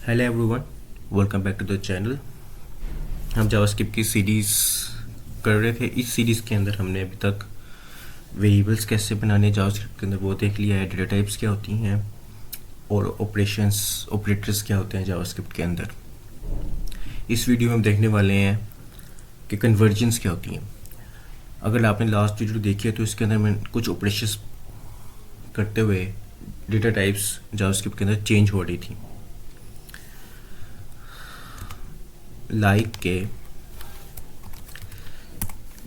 Hello everyone, welcome back to the channel. हम JavaScript की series कर रहे थे। इस सीरीज़ के अंदर हमने अभी तक वेरिएबल्स कैसे बनाने जावास्क्रिप्ट के अंदर वो देख लिया है, डेटा टाइप्स क्या होती हैं और ऑपरेटर्स क्या होते हैं जावास्क्रिप्ट के अंदर। इस वीडियो में हम देखने वाले हैं कि कन्वर्जन्स क्या होती हैं। अगर आपने लास्ट वीडियो देखी है तो इसके अंदर मैं कुछ ऑपरेशंस करते हुए डेटा टाइप्स जावास्क्रिप्ट के अंदर चेंज हो रही थी, लाइक के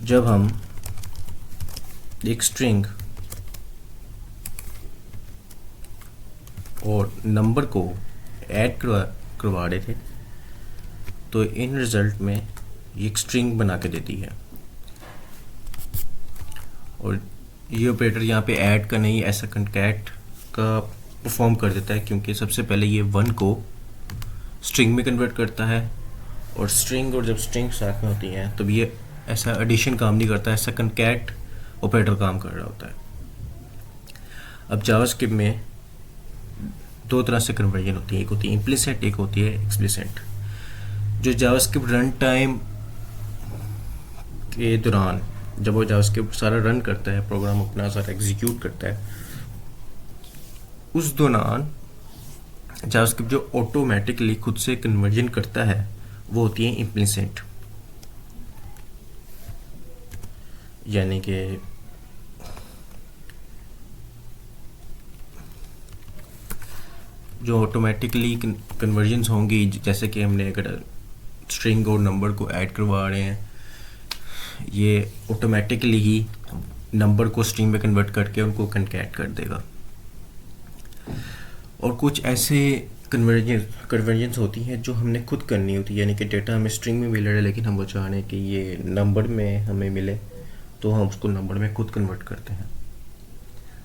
जब हम एक स्ट्रिंग और नंबर को ऐड करवा रहे थे तो इन रिज़ल्ट में ये एक स्ट्रिंग बना के देती है। और ये ऑपरेटर यहाँ पे ऐड का नहीं, ऐसा कंकैट का परफॉर्म कर देता है, क्योंकि सबसे पहले ये 1 को स्ट्रिंग में कन्वर्ट करता है और स्ट्रिंग और जब स्ट्रिंग साथ में होती हैं तब ये ऐसा एडिशन काम नहीं करता, ऐसा कंकैट ऑपरेटर काम कर रहा होता है। अब जावास्क्रिप्ट में दो तरह से कन्वर्जन होती है, एक होती है इम्प्लिसिट, एक होती है एक्सप्लिसिट। जो जावास्क्रिप्ट रन टाइम के दौरान जब वो जावास्क्रिप्ट सारा रन करता है, प्रोग्राम अपना सारा एग्जीक्यूट करता है, उस दौरान जावास्क्रिप्ट जो ऑटोमेटिकली खुद से कन्वर्जन करता है वो होती है इम्प्लिसिट। यानी कि जो ऑटोमेटिकली कन्वर्जन्स होंगी, जैसे कि हमने अगर स्ट्रिंग और नंबर को ऐड करवा रहे हैं, ये ऑटोमेटिकली ही नंबर को स्ट्रिंग में कन्वर्ट करके उनको कंकैट कर देगा। और कुछ ऐसे कन्वर्जन्स होती हैं जो हमने खुद करनी होती है, यानी कि डेटा हमें स्ट्रिंग में मिल रहा है लेकिन हम वो चाह रहे हैं कि ये नंबर में हमें मिले, तो हम उसको नंबर में खुद कन्वर्ट करते हैं।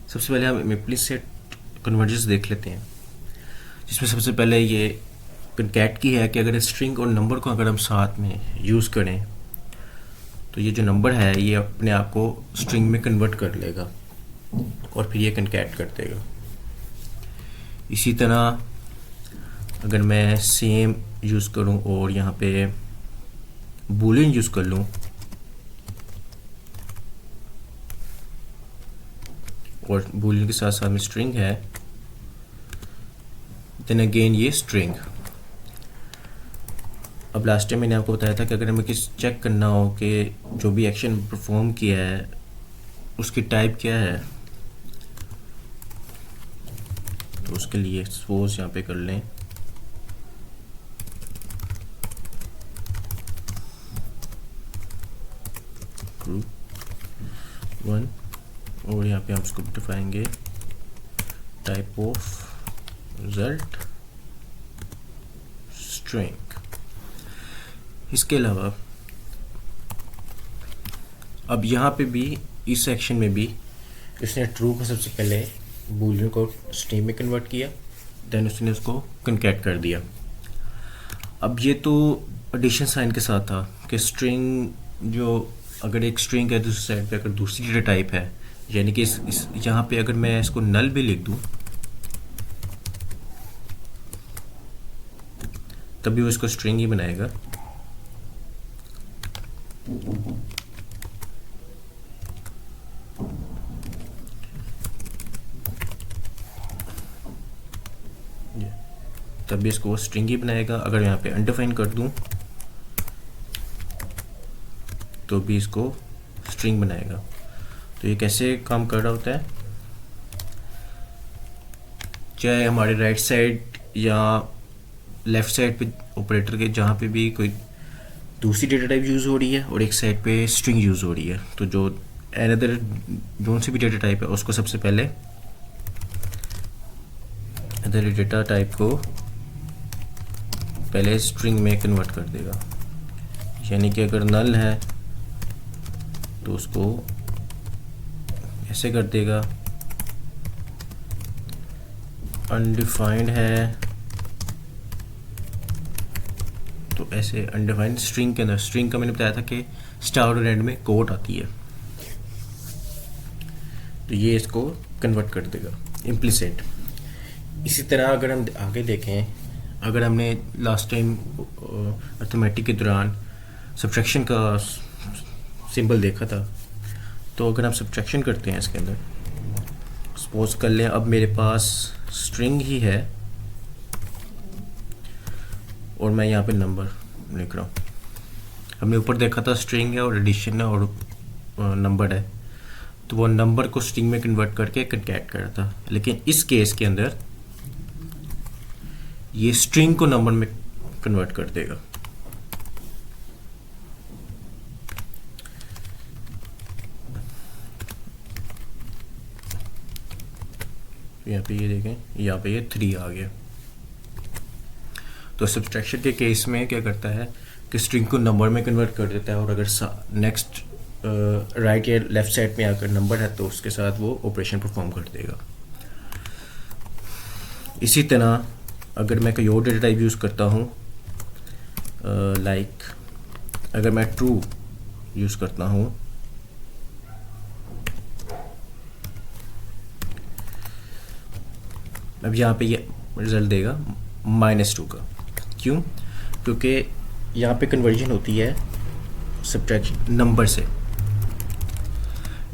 सबसे पहले हम इम्प्लिसिट कन्वर्जन्स देख लेते हैं, जिसमें सबसे पहले ये कंकैट की है कि अगर स्ट्रिंग और नंबर को अगर हम साथ में यूज़ करें तो ये जो नंबर है ये अपने आप को स्ट्रिंग में कन्वर्ट कर लेगा और फिर ये कंकैट कर देगा। इसी तरह अगर मैं सेम यूज़ करूं और यहाँ पे बूलियन यूज़ कर लूं और बूलियन के साथ साथ में स्ट्रिंग है, देन अगेन ये स्ट्रिंग। अब लास्ट टाइम मैंने आपको बताया था कि अगर हमें किस चेक करना हो कि जो भी एक्शन परफॉर्म किया है उसकी टाइप क्या है, तो उसके लिए सपोज यहाँ पे कर लें ग्रुप 1 और यहाँ पे हम उसको दिखाएंगे टाइप ऑफ रिजल्ट स्ट्रिंग। इसके अलावा अब यहाँ पे भी इस सेक्शन में भी इसने ट्रू को सबसे पहले बूलियन को स्ट्रिंग में कन्वर्ट किया, देन उसने उसको कंकैट कर दिया। अब ये तो एडिशन साइन के साथ था कि स्ट्रिंग जो अगर एक स्ट्रिंग है दूसरी साइड पे अगर दूसरी डेटा टाइप है, यानी कि इस यहाँ पे अगर मैं इसको नल भी लिख दूँ तभी वो इसको स्ट्रिंग ही बनाएगा। तभी इसको स्ट्रिंग ही बनाएगा। अगर यहाँ पे अनडिफाइन कर दूँ तो भी इसको स्ट्रिंग बनाएगा। तो ये कैसे काम कर रहा होता है, चाहे हमारे राइट साइड या लेफ़्ट साइड पे ऑपरेटर के जहाँ पे भी कोई दूसरी डेटा टाइप यूज़ हो रही है और एक साइड पे स्ट्रिंग यूज़ हो रही है, तो जो अनदर जो सी भी डेटा टाइप है उसको सबसे पहले अदर डेटा टाइप को पहले स्ट्रिंग में कन्वर्ट कर देगा। यानी कि अगर नल है तो उसको ऐसे कर देगा, अनडिफाइंड है तो ऐसे अनडिफाइंड। स्ट्रिंग के अंदर स्ट्रिंग का मैंने बताया था कि स्टार और एंड में कोट आती है, तो ये इसको कन्वर्ट कर देगा इम्प्लिसिट। इसी तरह अगर हम आगे देखें, अगर हमने लास्ट टाइम अर्थमेटिक के दौरान सब्ट्रैक्शन का सिंबल देखा था, तो अगर हम सब्ट्रैक्शन करते हैं इसके अंदर, सपोज कर लें अब मेरे पास स्ट्रिंग ही है और मैं यहाँ पे नंबर लिख रहा हूँ। हमने ऊपर देखा था स्ट्रिंग है और एडिशन है और नंबर है, तो वो नंबर को स्ट्रिंग में कन्वर्ट करके कंकैट कर रहा था। लेकिन इस केस के अंदर ये स्ट्रिंग को नंबर में कन्वर्ट कर देगा। यहाँ पे ये देखें, यहाँ पे ये 3 आ गया। तो सब्ट्रैक्शन के केस में क्या करता है कि स्ट्रिंग को नंबर में कन्वर्ट कर देता है, और अगर नेक्स्ट राइट या लेफ्ट साइड में आकर नंबर है तो उसके साथ वो ऑपरेशन परफॉर्म कर देगा। इसी तरह अगर मैं कोई और डेटा टाइप यूज़ करता हूँ, लाइक अगर मैं ट्रू यूज़ करता हूँ, अब यहाँ पे ये रिजल्ट देगा -2 का। क्यों? क्योंकि यहाँ पे कन्वर्जन होती है सब्ट्रैक्शन नंबर से,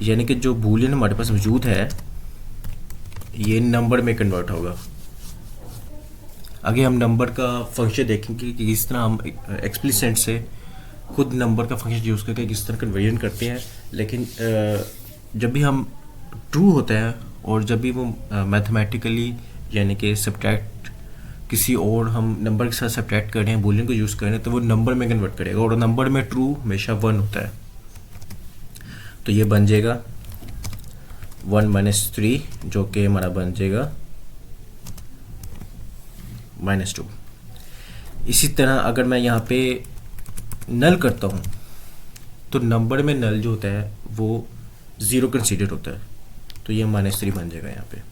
यानी कि जो बूलियन हमारे पास मौजूद है ये नंबर में कन्वर्ट होगा। आगे हम नंबर का फंक्शन देखेंगे कि किस तरह हम एक्सप्लिसिट से खुद नंबर का फंक्शन यूज़ करके किस तरह कन्वर्जन करते हैं। लेकिन जब भी हम ट्रू होता है और जब भी वो मैथमेटिकली यानी कि सब्ट्रैक्ट किसी और हम नंबर के साथ सब्ट्रैक्ट कर रहे हैं, बूलियन को यूज़ कर रहे हैं, तो वो नंबर में कन्वर्ट करेगा और नंबर में ट्रू हमेशा 1 होता है। तो ये बन जाएगा 1 - 3 जो कि हमारा बन जाएगा -2। इसी तरह अगर मैं यहाँ पे नल करता हूँ तो नंबर में नल जो होता है वो 0 कंसीडर होता है, तो ये -3 बन जाएगा यहाँ पे।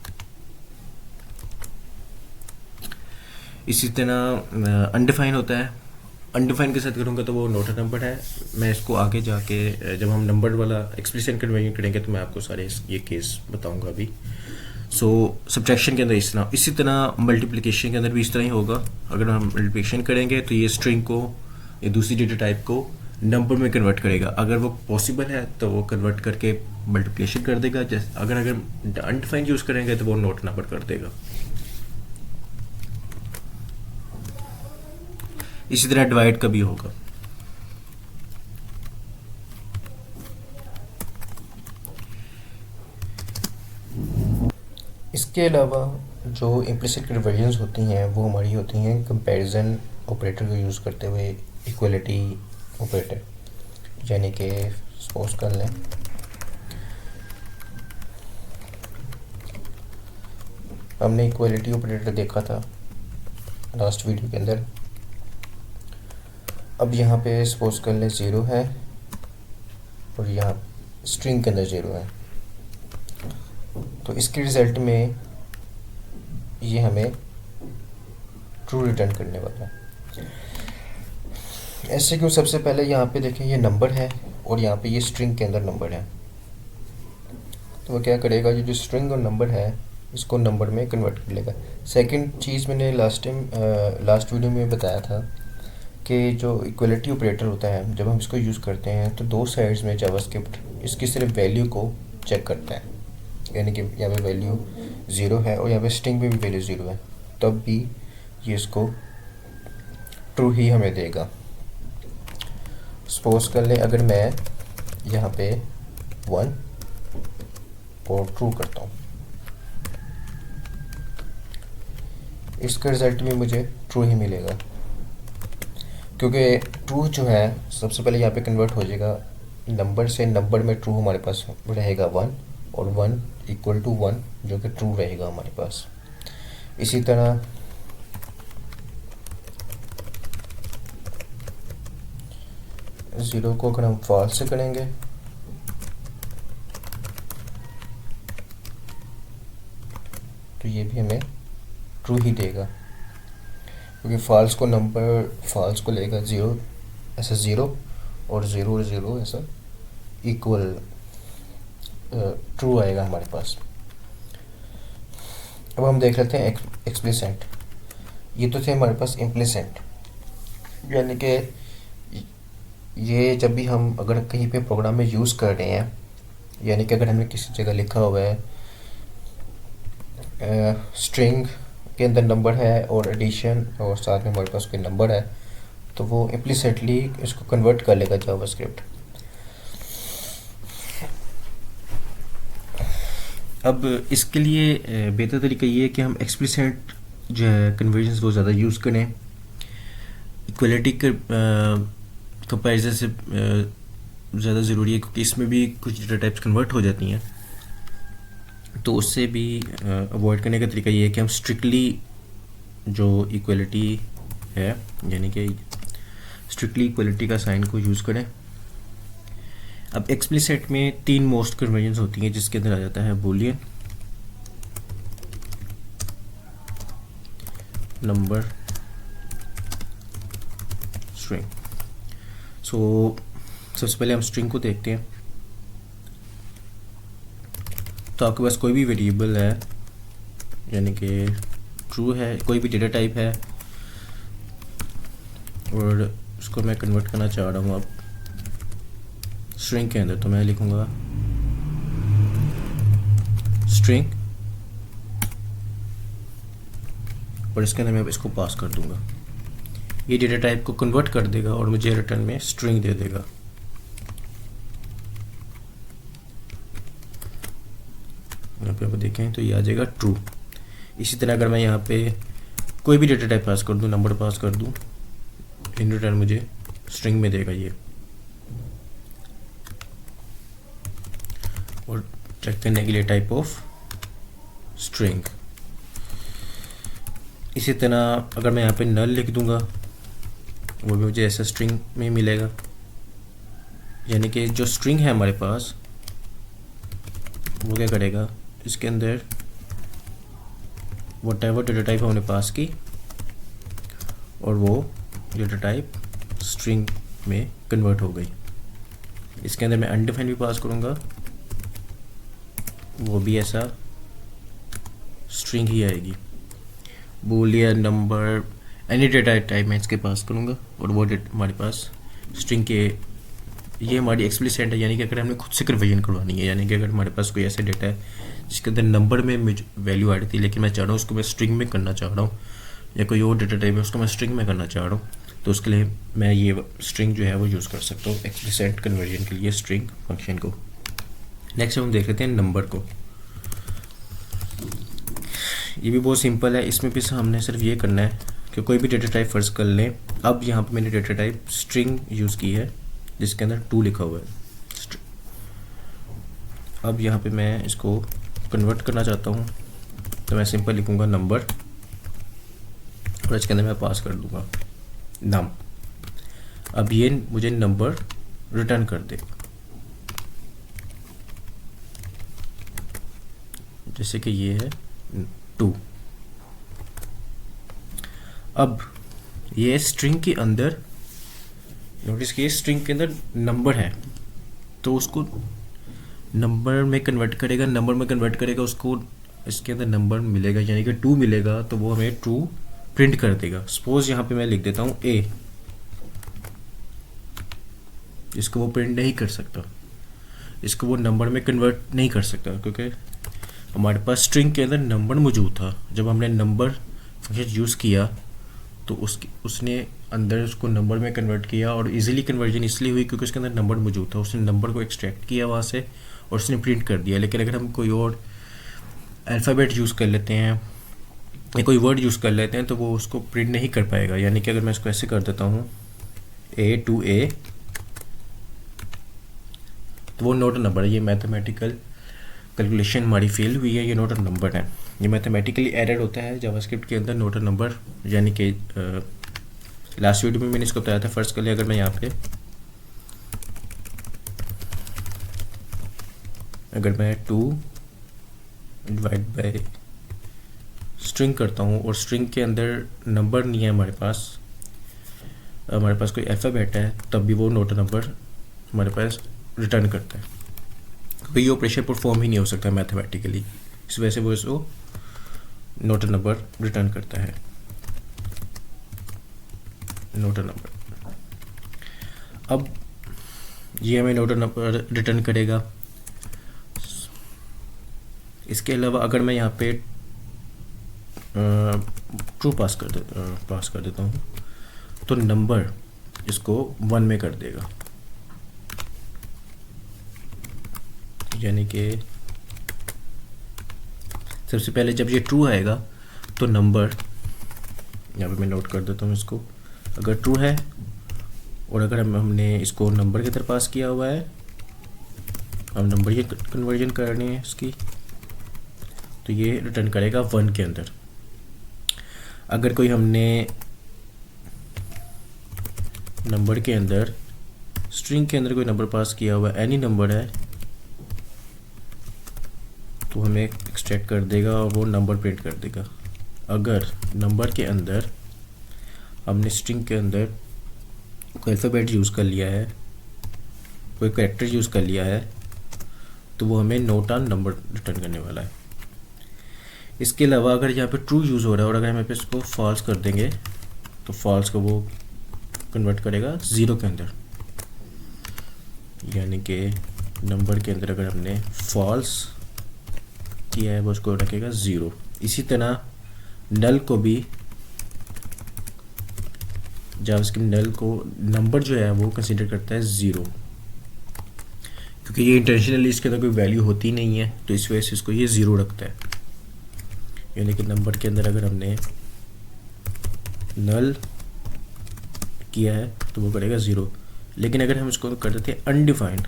इसी तरह अनडिफाइन होता है, अनडिफाइन के साथ करूँगा तो वो नॉट अ नंबर है। मैं इसको आगे जाके जब हम नंबर वाला एक्सप्लिसिट कन्वर्जन करेंगे तो मैं आपको सारे ये केस बताऊंगा अभी। सो सब्ट्रैक्शन के अंदर इस तरह, इसी तरह मल्टीप्लिकेशन के अंदर भी इस तरह ही होगा। अगर हम मल्टीप्लिकेशन करेंगे तो ये स्ट्रिंग को या दूसरी डेटा टाइप को नंबर में कन्वर्ट करेगा। अगर वो पॉसिबल है तो वो कन्वर्ट करके मल्टीप्लिकेशन कर देगा, जैसे अगर अनडिफाइंड यूज़ करेंगे तो वो नॉट नंबर कर देगा। इसी तरह डिवाइड का भी होगा। इसके अलावा जो इम्प्लिसिट कन्वर्जन्स होती हैं वो हमारी होती हैं कंपैरिजन ऑपरेटर को यूज़ करते हुए इक्वलिटी ऑपरेटर। यानी कि सपोज कर लें हमने इक्वलिटी ऑपरेटर देखा था लास्ट वीडियो के अंदर। अब यहाँ पे सपोज कर लें 0 है और यहाँ स्ट्रिंग के अंदर 0 है, तो इसके रिज़ल्ट में ये हमें ट्रू रिटर्न करने वाला है। ऐसे क्यों? सबसे पहले यहाँ पे देखें ये नंबर है और यहाँ पे ये स्ट्रिंग के अंदर नंबर है, तो वो क्या करेगा, ये जो स्ट्रिंग और नंबर है इसको नंबर में कन्वर्ट कर लेगा। सेकंड चीज़ मैंने लास्ट वीडियो में बताया था कि जो इक्वलिटी ऑपरेटर होता है जब हम इसको यूज़ करते हैं तो 2 साइड्स में जावास्क्रिप्ट इसकी सिर्फ वैल्यू को चेक करता है, यानी कि यहाँ पे वैल्यू 0 है और यहाँ पे स्ट्रिंग में भी वैल्यू 0 है, तब भी ये इसको ट्रू ही हमें देगा। सपोज कर लें अगर मैं यहाँ पे 1 और ट्रू करता हूँ, इसका रिज़ल्ट भी मुझे ट्रू ही मिलेगा, क्योंकि ट्रू जो है सबसे पहले यहाँ पे कन्वर्ट हो जाएगा नंबर से। नंबर में ट्रू हमारे पास रहेगा 1 और 1 = 1 जो कि ट्रू रहेगा हमारे पास। इसी तरह ज़ीरो को अगर हम फॉल्स से करेंगे तो ये भी हमें ट्रू ही देगा, क्योंकि फॉल्स को लेगा 0 ऐसा 0 और 0 ऐसा इक्वल ट्रू आएगा हमारे पास। अब हम देख लेते हैं एक्सप्लिसिट। ये तो थे हमारे पास इम्प्लिसिट, यानी कि ये जब भी हम अगर कहीं पे प्रोग्राम में यूज़ कर रहे हैं, यानी कि अगर हमने किसी जगह लिखा हुआ है स्ट्रिंग के अंदर नंबर है और एडिशन और साथ में हमारे पास कोई नंबर है, तो वो इम्प्लिसिटली इसको कन्वर्ट कर लेगा जावास्क्रिप्ट। अब इसके लिए बेहतर तरीका ये है कि हम एक्सप्लिसिट जो है कन्वर्जन्स वो ज़्यादा यूज़ करें। इक्वलिटी कंपैरिजन से ज़्यादा ज़रूरी है, क्योंकि इसमें भी कुछ डेटा टाइप्स कन्वर्ट हो जाती हैं। तो उससे भी अवॉइड करने का तरीका ये है कि हम स्ट्रिक्टली जो इक्वलिटी है, यानी कि स्ट्रिक्टली इक्वलिटी का साइन को यूज़ करें। अब एक्सप्लिसिट में 3 मोस्ट कन्वर्जन्स होती हैं, जिसके अंदर आ जाता है बूलियन, नंबर, स्ट्रिंग। सो सबसे पहले हम स्ट्रिंग को देखते हैं। तो आपके पास कोई भी वेरिएबल है, यानी कि ट्रू है, कोई भी डेटा टाइप है और उसको मैं कन्वर्ट करना चाह रहा हूँ अब स्ट्रिंग के अंदर, तो मैं लिखूँगा स्ट्रिंग और इसके अंदर मैं अब इसको पास कर दूँगा। ये डेटा टाइप को कन्वर्ट कर देगा और मुझे रिटर्न में स्ट्रिंग दे देगा। यहाँ पे आप देखें तो ये आ जाएगा ट्रू। इसी तरह अगर मैं यहाँ पे कोई भी डेटा टाइप पास कर दूँ, नंबर पास कर दूँ, इन रिटर्न मुझे स्ट्रिंग में देगा ये। और चेक करने के लिए टाइप ऑफ स्ट्रिंग। इसी तरह अगर मैं यहाँ पे नल लिख दूँगा, वो भी मुझे ऐसा स्ट्रिंग में मिलेगा, यानी कि जो स्ट्रिंग है हमारे पास वो क्या करेगा, इसके अंदर व्हाटएवर डेटा टाइप हमने पास की और वो डेटा टाइप स्ट्रिंग में कन्वर्ट हो गई। इसके अंदर मैं अनडिफाइंड भी पास करूँगा, वो भी ऐसा स्ट्रिंग ही आएगी। Boolean, number, any data type मैं इसके पास करूँगा और वो हमारे पास स्ट्रिंग के, ये हमारी एक्सप्लिसिट है, यानी कि अगर हमने खुद से कन्वर्जन करवानी है, यानी कि अगर हमारे पास कोई ऐसा डेटा है जिसके अंदर नंबर में मुझे वैल्यू आ रही थी, लेकिन मैं चाह रहा हूँ उसको मैं स्ट्रिंग में करना चाह रहा हूँ, या कोई और डेटा टाइप है उसको मैं स्ट्रिंग में करना चाह रहा हूँ, तो उसके लिए मैं ये स्ट्रिंग जो है वो यूज़ कर सकता हूँ एक्सप्लिसिट कन्वर्जन के लिए स्ट्रिंग फंक्शन को। नेक्स्ट हम देख लेते हैं नंबर को। ये भी बहुत सिंपल है, इसमें भी हमने सिर्फ ये करना है कि कोई भी डेटा टाइप फर्ज कर लें। अब यहाँ पे मैंने डेटा टाइप स्ट्रिंग यूज़ की है जिसके अंदर 2 लिखा हुआ है। अब यहाँ पे मैं इसको कन्वर्ट करना चाहता हूँ, तो मैं सिंपल लिखूँगा नंबर और इसके अंदर मैं पास कर दूँगा नम। अब ये मुझे नंबर रिटर्न कर देगा, जैसे कि ये है 2। अब ये स्ट्रिंग के अंदर नोटिस कि स्ट्रिंग के अंदर नंबर है, तो उसको नंबर में कन्वर्ट करेगा, नंबर में कन्वर्ट करेगा, उसको इसके अंदर नंबर मिलेगा, यानी कि 2 मिलेगा, तो वो हमें ट्रू प्रिंट कर देगा। सपोज यहाँ पे मैं लिख देता हूँ ए, इसको वो प्रिंट नहीं कर सकता, इसको वो नंबर में कन्वर्ट नहीं कर सकता, क्योंकि हमारे पास स्ट्रिंग के अंदर नंबर मौजूद था। जब हमने नंबर फंक्शन यूज़ किया तो उसने अंदर उसको नंबर में कन्वर्ट किया, और इजीली कन्वर्जन इसलिए हुई क्योंकि उसके अंदर नंबर मौजूद था। उसने नंबर को एक्सट्रैक्ट किया वहाँ से और उसने प्रिंट कर दिया। लेकिन अगर हम कोई और अल्फ़ाबेट यूज़ कर लेते हैं या कोई वर्ड यूज़ कर लेते हैं तो वो उसको प्रिंट नहीं कर पाएगा। यानी कि अगर मैं इसको ऐसे कर देता हूँ A to A, तो वो नोट नंबर है। ये मैथमेटिकल कैलकुलेशन हमारी फेल हुई है, ये नोट नंबर है। ये मैथमेटिकली एरर होता है जावास्क्रिप्ट के अंदर नोट नंबर, यानी कि लास्ट वीडियो में मैंने इसको बताया था। फर्स्ट कर लिया, अगर मैं यहाँ पे अगर मैं 2 डिवाइड बाय स्ट्रिंग करता हूँ और स्ट्रिंग के अंदर नंबर नहीं है हमारे पास कोई अल्फ़ाबेट है, तब भी वो नोट नंबर हमारे पास रिटर्न करता है। कोई ऑपरेशन परफॉर्म ही नहीं हो सकता मैथमेटिकली, इस वजह से वो इसको नोट नंबर रिटर्न करता है। Note a number. अब ये हमें नोट अ नंबर रिटर्न करेगा। इसके अलावा अगर मैं यहाँ पे ट्रू पास कर देता हूँ तो नंबर इसको 1 में कर देगा, यानी कि सबसे पहले जब ये ट्रू आएगा तो नंबर, यहाँ पे मैं नोट कर देता हूँ इसको, अगर ट्रू है और अगर हमने इसको नंबर की तरफ पास किया हुआ है, हम नंबर ये कन्वर्जन करनी है इसकी, तो ये रिटर्न करेगा 1 के अंदर। अगर कोई हमने नंबर के अंदर, स्ट्रिंग के अंदर कोई नंबर पास किया हुआ है, एनी नंबर है, तो हमें एक्सट्रैक्ट कर देगा और वो नंबर प्रिंट कर देगा। अगर नंबर के अंदर हमने स्ट्रिंग के अंदर कोई अल्फ़ाबेट यूज़ कर लिया है, कोई कैरेक्टर यूज़ कर लिया है, तो वो हमें नोट ऑन नंबर रिटर्न करने वाला है। इसके अलावा अगर यहाँ पे ट्रू यूज़ हो रहा है और अगर हम पे इसको फॉल्स कर देंगे तो फॉल्स को वो कन्वर्ट करेगा 0 के अंदर, यानी कि नंबर के अंदर अगर हमने फॉल्स किया है वो उसको रखेगा 0। इसी तरह नल को भी, जावास्क्रिप्ट नल को नंबर जो है वो कंसीडर करता है 0, क्योंकि ये इंटेंशनली इसके अंदर कोई वैल्यू होती नहीं है, तो इस वजह से इसको ये 0 रखता है। यानी कि नंबर के अंदर अगर हमने नल किया है तो वो करेगा 0, लेकिन अगर हम इसको कर देते हैं अनडिफाइंड,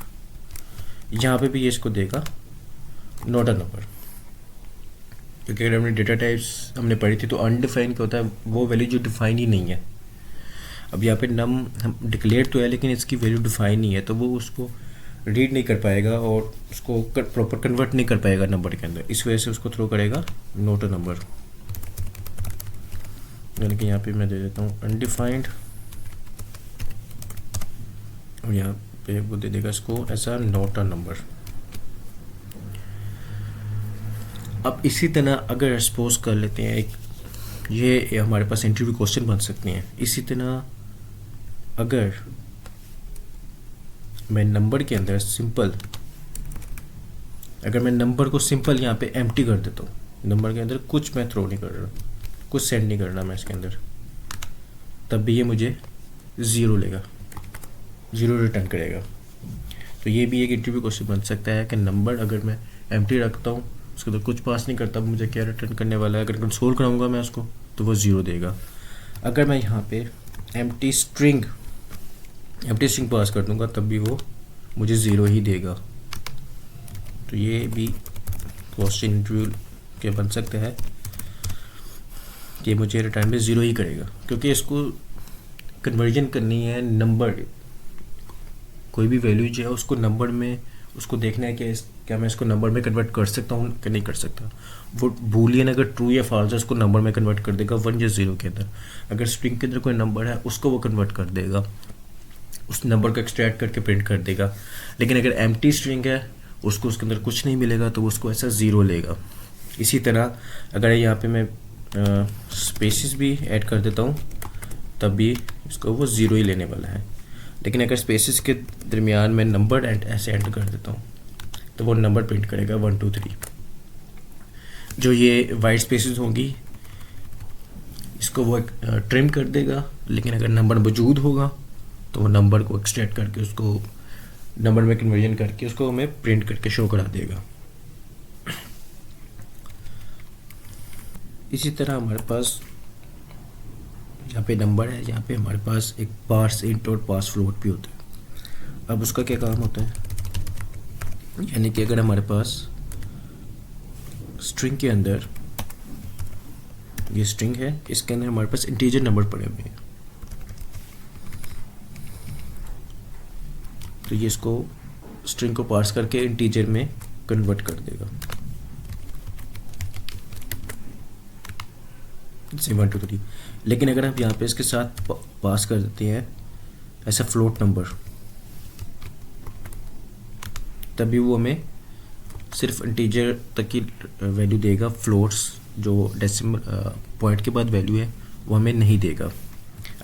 यहाँ पे भी ये इसको देगा नॉट अ नंबर, क्योंकि अगर हमने डेटा टाइप्स हमने पढ़ी थी तो अनडिफाइंड क्या होता है, वो वैल्यू जो डिफाइन ही नहीं है। अब यहाँ पे नम हम डिक्लेयर तो है लेकिन इसकी वैल्यू डिफाइन नहीं है, तो वो उसको रीड नहीं कर पाएगा और उसको प्रॉपर कन्वर्ट नहीं कर पाएगा नंबर के अंदर, इस वजह से उसको थ्रो करेगा नोट अ नंबर। यानी कि यहाँ पे मैं दे देता हूँ अनडिफाइंड और यहाँ पे वो दे देगा इसको ऐसा नोट अ नंबर। अब इसी तरह अगर सपोज कर लेते हैं एक, ये हमारे पास इंटरव्यू क्वेश्चन बन सकते हैं। इसी तरह अगर मैं नंबर के अंदर सिंपल, अगर मैं नंबर को सिंपल यहाँ पे एम्प्टी कर देता हूँ, नंबर के अंदर कुछ मैं थ्रो नहीं कर रहा, कुछ सेंड नहीं करना मैं इसके अंदर, तब भी ये मुझे 0 लेगा, 0 रिटर्न करेगा। तो ये भी एक इंटरव्यू क्वेश्चन बन सकता है कि नंबर अगर मैं एम्प्टी रखता हूँ, उसके अंदर कुछ पास नहीं करता, मुझे क्या रिटर्न करने वाला है। अगर कंसोल कराऊंगा मैं उसको तो वो 0 देगा। अगर मैं यहाँ पे एम्प्टी स्ट्रिंग पास कर दूंगा तब भी वो मुझे 0 ही देगा। तो ये भी क्वेश्चन इंटरव्यू के बन सकते हैं कि मुझे रिटर्न में 0 ही करेगा, क्योंकि इसको कन्वर्जन करनी है नंबर, कोई भी वैल्यू जो है उसको नंबर में, उसको देखना है कि क्या मैं इसको नंबर में कन्वर्ट कर सकता हूँ कि नहीं कर सकता। वो बूलियन अगर ट्रू या फॉल्स है उसको नंबर में कन्वर्ट कर देगा 1 या 0 के अंदर। अगर स्ट्रिंग के अंदर कोई नंबर है उसको वो कन्वर्ट कर देगा, उस नंबर को एक्सट्रैक्ट करके प्रिंट कर देगा। लेकिन अगर एम्प्टी स्ट्रिंग है उसको उसके अंदर कुछ नहीं मिलेगा तो उसको ऐसा 0 लेगा। इसी तरह अगर यहाँ पे मैं स्पेसिस भी ऐड कर देता हूँ तब भी इसको वो 0 ही लेने वाला है। लेकिन अगर स्पेसिस के दरमियान मैं नंबर ऐसे एंटर कर देता हूँ तो वो नंबर प्रिंट करेगा 1 2 3। जो ये वाइट स्पेसिस होंगी इसको वो ट्रिम कर देगा, लेकिन अगर नंबर मौजूद होगा तो वो नंबर को एक्सट्रैक्ट करके उसको नंबर में कन्वर्जन करके उसको हमें प्रिंट करके शो करा देगा। इसी तरह हमारे पास यहाँ पे नंबर है, यहाँ पे हमारे पास एक पार्स इंट और पार्स फ्लोट भी होता है। अब उसका क्या काम होता है, यानी कि अगर हमारे पास स्ट्रिंग के अंदर, ये स्ट्रिंग है, इसके अंदर हमारे पास इंटीजर नंबर पड़े हुए हैं, तो ये इसको स्ट्रिंग को पार्स करके इंटीजर में कन्वर्ट कर देगा, जैसे 1 2 3। लेकिन अगर हम यहाँ पे इसके साथ पास कर देते हैं ऐसा फ्लोट नंबर, तभी वो हमें सिर्फ इंटीजर तक की वैल्यू देगा, फ्लोट्स जो डेसिमल पॉइंट के बाद वैल्यू है वो हमें नहीं देगा।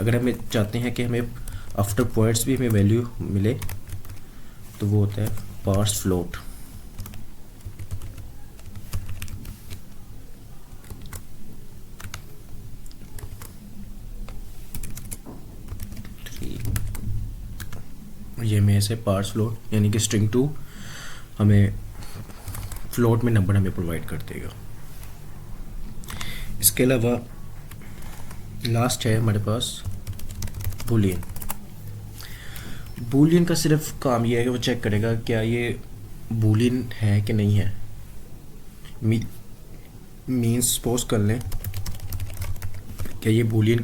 अगर हमें चाहते हैं कि हमें आफ्टर पॉइंट्स भी हमें वैल्यू मिले तो वो होता है पार्स फ्लोट। ये में से पार्स फ्लोट यानी कि स्ट्रिंग 2 हमें फ्लोट में नंबर हमें प्रोवाइड कर देगा। इसके अलावा लास्ट है हमारे पास बूलियन। बूलियन का सिर्फ काम ये है कि वो चेक करेगा क्या ये बूलियन है कि नहीं है। मीन्स सपोज कर लें क्या ये बूलियन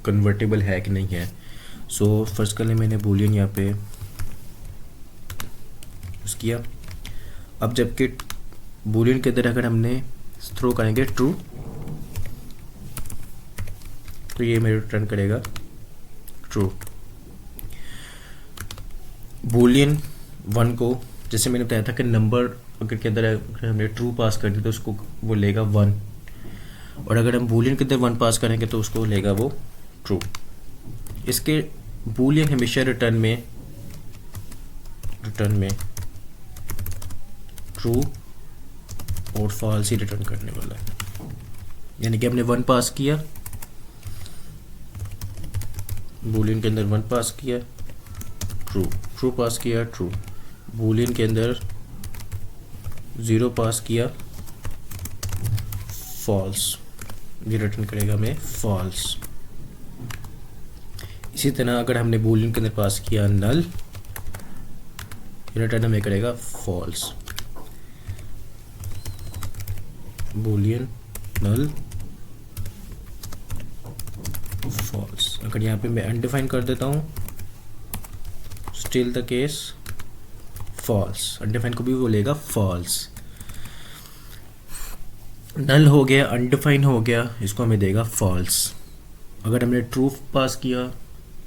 कन्वर्टेबल है कि नहीं है। सो फर्स्ट कर लें मैंने बूलियन यहाँ पे यूज़ किया। अब जबकि बूलियन के अंदर अगर हमने थ्रो करेंगे ट्रू तो ये मेरे रिटर्न करेगा ट्रू। बूलियन 1 को जैसे मैंने बताया था कि नंबर अगर के अंदर अगर हमने ट्रू पास कर दिया तो उसको वो लेगा 1, और अगर हम बूलियन के अंदर 1 पास करेंगे तो उसको लेगा वो ट्रू। इसके बूलियन हमेशा रिटर्न में ट्रू और फॉल्स ही रिटर्न करने वाला है। यानी कि हमने 1 पास किया, बूलियन के अंदर 1 पास किया ट्रू पास किया ट्रू, बूलियन के अंदर 0 पास किया फॉल्स, ये रिटर्न करेगा हमें फॉल्स। इसी तरह अगर हमने बूलियन के अंदर पास किया नल, ये रिटर्न हमें करेगा फॉल्स। बूलियन नल फॉल्स। अगर यहाँ पे मैं अनडिफाइन कर देता हूँ still the case falls, undefine को भी वो लेगा फॉल्स। नल हो गया, अनडिफाइन हो गया, इसको हमें देगा फॉल्स। अगर हमने ट्रू पास किया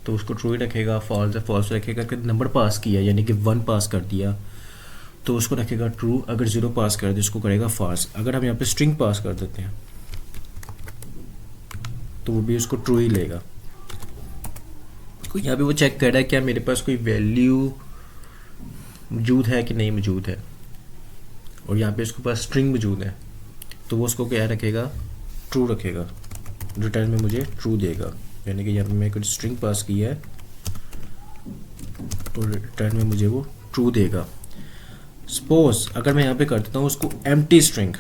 तो उसको ट्रू ही रखेगा, फॉल्स रखेगा। अगर नंबर पास किया यानी कि 1 पास कर दिया तो उसको रखेगा ट्रू, अगर 0 पास कर दिया उसको करेगा फॉल्स। अगर हम यहाँ पे स्ट्रिंग पास कर देते हैं तो वो भी उसको ट्रू ही लेगा। यहाँ पे वो चेक कर रहा है क्या मेरे पास कोई वैल्यू मौजूद है कि नहीं मौजूद है, और यहाँ पे इसके पास स्ट्रिंग मौजूद है तो वो उसको क्या रखेगा ट्रू रखेगा, रिटर्न में मुझे ट्रू देगा। यानी कि यहाँ पे मैं कोई स्ट्रिंग पास किया है तो रिटर्न में मुझे वो ट्रू देगा। सपोज अगर मैं यहाँ पे कर देता हूँ उसको एम्प्टी स्ट्रिंग,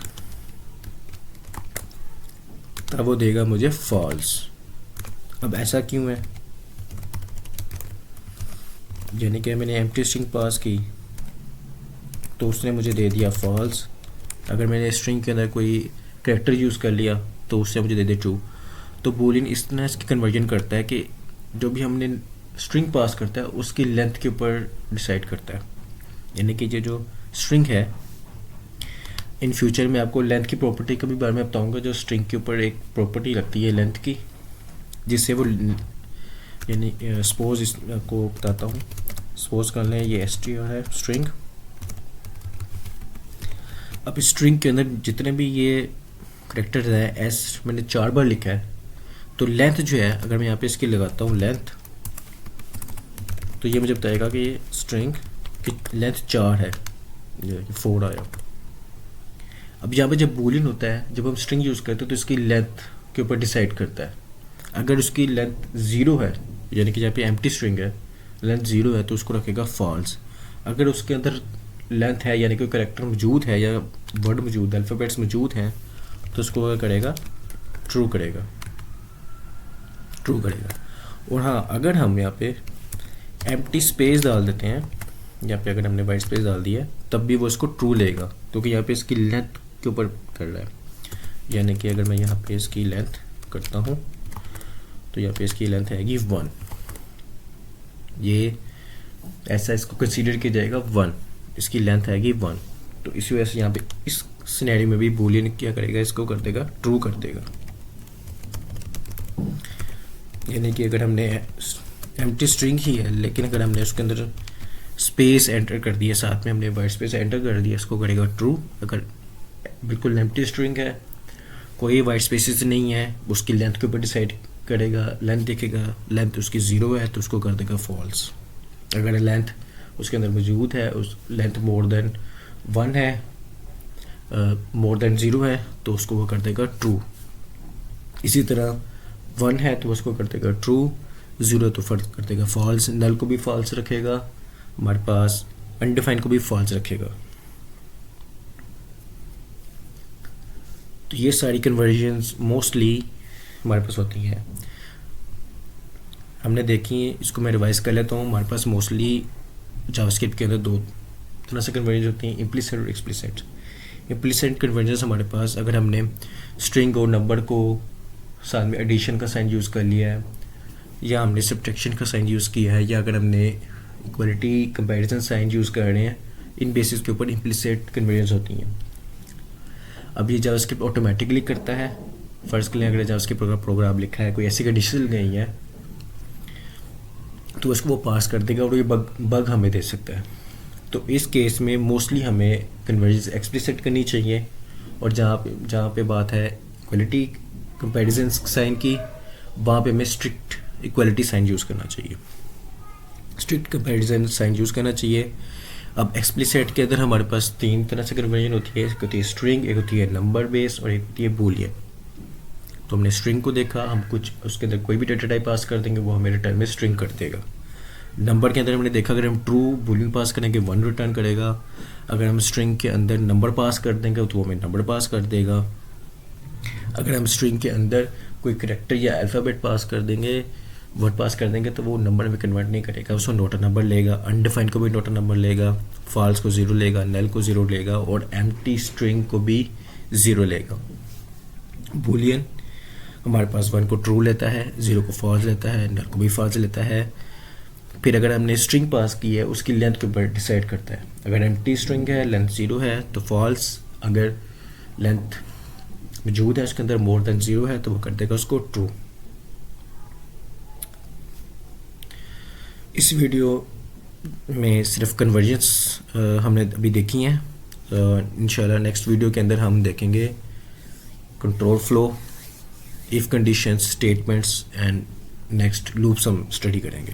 तब वो देगा मुझे फॉल्स। अब ऐसा क्यों है, यानी कि मैंने एम्प्टी स्ट्रिंग पास की तो उसने मुझे दे दिया फॉल्स। अगर मैंने स्ट्रिंग के अंदर कोई कैरेक्टर यूज़ कर लिया तो उससे मुझे दे दे ट्रू। तो बूलियन इस तरह इसकी कन्वर्जन करता है कि जो भी हमने स्ट्रिंग पास करता है उसकी लेंथ के ऊपर डिसाइड करता है। यानी कि ये जो स्ट्रिंग है, इन फ्यूचर में आपको लेंथ की प्रॉपर्टी के भी बारे में बताऊंगा, जो स्ट्रिंग के ऊपर एक प्रॉपर्टी लगती है लेंथ की, जिससे वो यानी सपोज इसको बताता हूँ। सपोज कर लें ये str है स्ट्रिंग। अब स्ट्रिंग के अंदर जितने भी ये करेक्टर है एस मैंने 4 बार लिखा है, तो लेंथ जो है अगर मैं यहाँ पे इसकी लगाता हूँ लेंथ, तो ये मुझे बताएगा कि ये स्ट्रिंग की लेंथ 4 है, ये 4 आया। अब यहाँ पे जब बूलियन होता है, जब हम स्ट्रिंग यूज़ करते हैं तो इसकी लेंथ के ऊपर डिसाइड करता है। अगर उसकी लेंथ 0 है यानी कि यहाँ पे एम्प्टी स्ट्रिंग है, लेंथ 0 है तो उसको रखेगा फॉल्स। अगर उसके अंदर लेंथ है यानी कोई करेक्टर मौजूद है या वर्ड मौजूद है, अल्फ़ाबेट्स मौजूद हैं, तो उसको क्या करेगा ट्रू करेगा। और हाँ, अगर हम यहाँ पे एम्प्टी स्पेस डाल देते हैं, यहाँ पे अगर हमने वाइट स्पेस डाल दिया है तब भी वो इसको ट्रू लेगा, क्योंकि यहाँ पे इसकी लेंथ के ऊपर कर रहा है। यानी कि अगर मैं यहाँ पे इसकी लेंथ करता हूँ तो यहाँ पे इसकी लेंथ आएगी 1, ये ऐसा इसको कंसीडर किया जाएगा 1, इसकी लेंथ आएगी 1। तो इसी वजह से यहाँ पे इस सिनेरियो में भी बूलियन क्या करेगा, इसको कर देगा ट्रू कर देगा। यानी कि अगर हमने एम्प्टी स्ट्रिंग ही है लेकिन अगर हमने उसके अंदर स्पेस एंटर कर दिया, साथ में हमने वाइट स्पेस एंटर कर दिया, इसको करेगा ट्रू। अगर बिल्कुल एम्प्टी स्ट्रिंग है, कोई वाइट स्पेसेस नहीं है, उसकी लेंथ के ऊपर डिसाइड करेगा, लेंथ देखेगा, लेंथ उसकी 0 है तो उसको कर देगा फॉल्स। अगर लेंथ उसके अंदर मौजूद है, उस लेंथ मोर देन 1 है, मोर देन 0 है तो उसको वो कर देगा ट्रू। इसी तरह 1 है तो उसको कर देगा ट्रू, 0 तो फर्क कर देगा फॉल्स, नल को भी फॉल्स रखेगा, हमारे पास अनडिफाइंड को भी फॉल्स रखेगा। तो ये सारी कन्वर्जन्स मोस्टली हमारे पास होती हैं, हमने देखी है। इसको मैं रिवाइज कर लेता हूँ। हमारे पास मोस्टली जावास्क्रिप्ट के अंदर दो तरह से कन्वर्जन होती हैं, इम्प्लिसिट और एक्सप्लिसिट। इम्प्लिसिट कन्वर्जन हमारे पास अगर हमने स्ट्रिंग और नंबर को साथ में एडिशन का साइन यूज़ कर लिया है, या हमने सब्ट्रैक्शन का साइन यूज़ किया है, या अगर हमने इक्वलिटी कंपैरिजन साइन यूज़ कर रहे हैं, इन बेसिस के ऊपर इम्प्लिसिट कन्वर्जन होती हैं। अब ये जावास्क्रिप्ट ऑटोमेटिकली करता है। फ़र्ज़ के लिए अगर जावास्क्रिप्ट प्रोग्राम लिखा है, कोई ऐसी कंडीशन गई है तो उसको वो पास कर देगा और ये बग हमें दे सकता है। तो इस केस में मोस्टली हमें कन्वर्जन एक्सप्लिसिट करनी चाहिए, और जहाँ पे बात है इक्वलिटी कंपैरिजन साइन की, वहाँ पे हमें स्ट्रिक्ट इक्वलिटी साइन यूज़ करना चाहिए, स्ट्रिक्ट कंपैरिजन साइन यूज़ करना चाहिए। अब एक्सप्लिसिट के अंदर हमारे पास 3 तरह से कन्वर्जन होती है, एक होती है स्ट्रिंग, एक होती है नंबर बेस, और एक होती है बूलियन। तो हमने स्ट्रिंग को देखा, हम कुछ उसके अंदर कोई भी डेटा टाइप पास कर देंगे, वो हमें रिटर्न में स्ट्रिंग कर देगा। नंबर के अंदर हमने देखा अगर हम ट्रू बूलियन पास करेंगे 1 रिटर्न करेगा, अगर हम स्ट्रिंग के अंदर नंबर पास कर देंगे तो वो हमें नंबर पास कर देगा। अगर हम स्ट्रिंग के अंदर कोई करैक्टर या अल्फ़ाबेट पास कर देंगे, वर्ड पास कर देंगे, तो वो नंबर में कन्वर्ट नहीं करेगा, उसको नोट अ नंबर लेगा, अनडिफाइंड को भी नोट अ नंबर लेगा, फॉल्स को 0 लेगा, नल को 0 लेगा, और एम्प्टी स्ट्रिंग को भी 0 लेगा। बूलियन हमारे पास 1 को ट्रू लेता है, 0 को फॉल्स लेता है, नल को भी फॉल्स लेता है। फिर अगर हमने स्ट्रिंग पास की है, उसकी लेंथ के ऊपर डिसाइड करता है। अगर एम्प्टी स्ट्रिंग है, लेंथ 0 है तो फॉल्स, अगर लेंथ मौजूद है उसके अंदर मोर देन 0 है तो वो कर देगा उसको ट्रू। इस वीडियो में सिर्फ कन्वर्जन्स हमने अभी देखी हैं। इंशाल्लाह नेक्स्ट वीडियो के अंदर हम देखेंगे control flow, if conditions, statements and next loops हम स्टडी करेंगे।